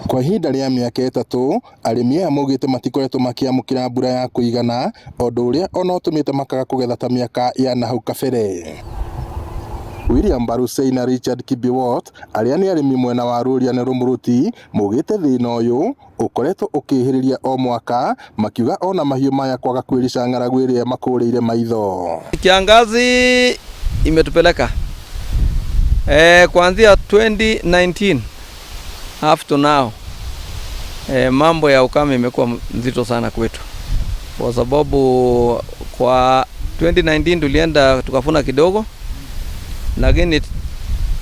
Kwa ihinda rĩa mĩaka 3, arĩmi aya maugĩte matikoretwo makĩamũkĩra mbura ya kũigana, ũndũ ũrĩa ona ũtũmĩte makaga kũgetha ta mĩaka ya nahau kabere. William Barusei na Richard Kibiwot, arĩa nĩ arĩmi mwena wa Rũria na Rũmũrũti, maugĩte thĩna ũyũ ũkoretwo ũkĩhĩrĩria o mwaka, makiuga ona mahiũ maya kwaga kwĩrica ng'aragu ĩrĩa makũrĩire maitho. Kiangazi imetupeleka kuanzia 2019 up to now. Mambo ya ukame imekuwa nzito sana kwetu, kwa sababu kwa 2019 tulienda tukafuna kidogo, lakini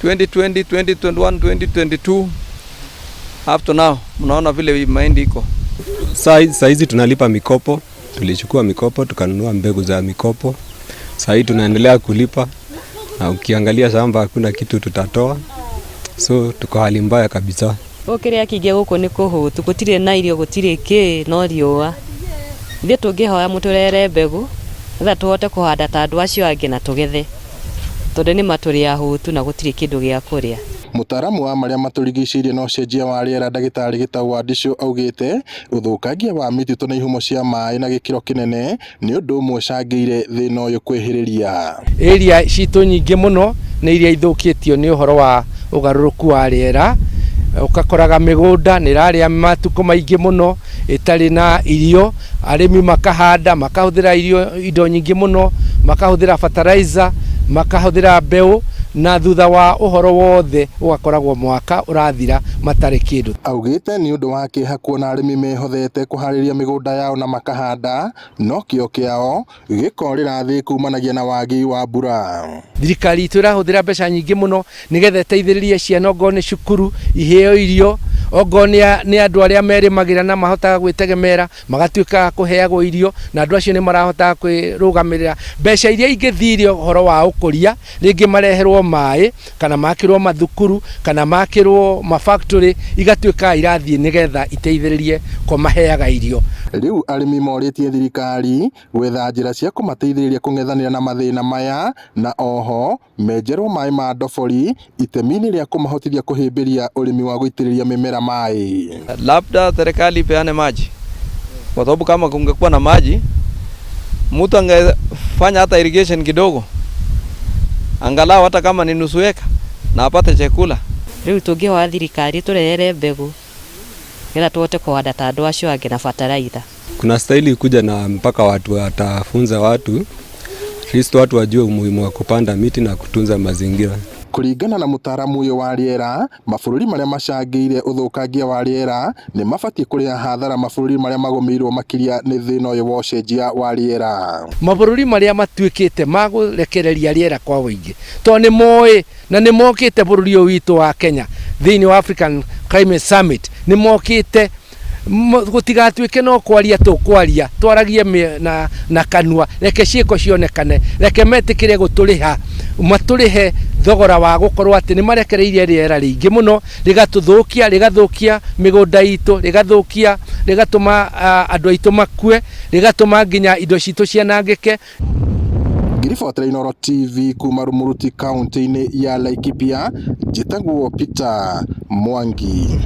2020, 2021, 2022 up to now mnaona vile mahindi iko. Saa hizi tunalipa mikopo, tulichukua mikopo tukanunua mbegu za mikopo. Saa hii tunaendelea kulipa, na ukiangalia shamba hakuna kitu tutatoa, so tuko hali mbaya kabisa. Ũkĩrĩa kĩngĩ gũkũ nĩ kũhũtu, gũtirĩ na irio, gũtirĩ kĩ no riũa. Ithuĩ tũngĩhoya mũtũrere mbegũ nĩgetha tũhote kũhanda ta andũ acio angĩ na tũgethe, tondũ nĩ matũrĩ ahũtu na gũtirĩ kĩndũ gĩa kũrĩa. Mũtaaramu wa marĩa matũrigicĩirie na ũcenjia wa rĩera ndagĩtarĩ Gĩtaũ wa Ndicũ augĩte ũthũkangia wa mĩtitũ na ihumo cia maĩ na gĩkĩro kĩnene nĩ ũndũ ũmwe ũcangĩire thĩna ũyũ kwĩhĩrĩria. Area citũ nyingĩ mũno nĩ iria ithũkĩtio nĩ ũhoro wa ũgarũrũku wa rĩera. Ukakoraga mĩgũnda nĩ rarĩa matukũ maingĩ mũno ĩtarĩ na irio, arĩmi makahanda, makahũthĩra indo nyingĩ mũno, makahũthĩra fertilizer, makahũthĩra mbeu, na thutha wa ũhoro wothe ũgakoragwo mwaka ũrathira matarĩ kĩndũ. Augĩte nĩ ũndũ wa kĩeha kuona arĩmi mehothete kũharĩria mĩgũnda yao na makahanda, no kĩo kĩao gĩkorĩra thĩ kumanagia na waagi wa mbura. Thirikari itũ ĩrahũthĩra mbeca nyingĩ mũno nĩgetha ĩteithĩrĩrie ciana ongorwo nĩ cukuru, iheo irio, ongorwo nĩ andũ arĩa merĩmagĩra na mahotaga gwĩtegemera magatuĩka kũheagwo irio, na andũ acio nĩ marahotaga kwĩrũgamĩrĩra. Mbeca iria ingĩthiire ũhoro wa ũkũria rĩngĩ mareherwo maĩ, kana makĩrwo mathukuru, kana makĩrwo mafactory, igatuĩka irathiĩ nĩgetha iteithĩrĩrie kũmaheaga irio. Rĩu arĩmi morĩtie thirikari gwetha njĩra cia kũmateithĩrĩria kũng'ethanĩra na mathĩna maya, na oho menjerwo maĩ ma ndobori itemi-inĩ rĩa kũmahotithia kũhĩmbĩria ũrĩmi wa gũitĩrĩria mĩmera maĩ. Labda serikali ipeane maji, kwa sababu kama kungekuwa na maji mtu angefanya hata irrigation kidogo, angalau hata kama ni nusu eka na apate chakula. Rĩu tũngĩhoya thirikari tũrehere mbegũ nĩgetha tũhote kũhanda ta andũ acio angĩ na fertilizer. Kuna staili kuja na mpaka watu watafunza watu, watu wajue umuhimu wa kupanda miti na kutunza mazingira. Kũringana na mũtaaramu ũyũ wa rĩera, mabũrũri marĩa macangĩire ũthũkangia wa rĩera nĩ mabatiĩ kũrĩha hathara mabũrũri marĩa magũmĩirwo makĩria nĩ thĩna ũyũ wa ũcenjia wa rĩera. Mabũrũri marĩa matuĩkĩte magũrekereria rĩera kwa wĩingĩ, tondũ nĩ moĩ na nĩ mokĩte bũrũri ũyũ witũ wa Kenya thĩinĩ wa African Climate Summit, nĩ mokĩte gũtigatuĩke no kwaria tũkwaria, twaragie na kanua, reke ciĩko cionekane, reke metĩkĩre gũtũrĩha, matũrĩhe thogora wa gũkorwo atĩ nĩ marekereirie rĩera rĩingĩ mũno rĩgathũkia mĩgũnda itũ, rĩgatũma andũ aitũ makue, rĩgatũma nginya indo citũ cianangĩke. Ngiribotera Inooro TV kuma Rũmũrũti kaunti-inĩ ya Laikipia, njĩtagwo Peter Mwangi.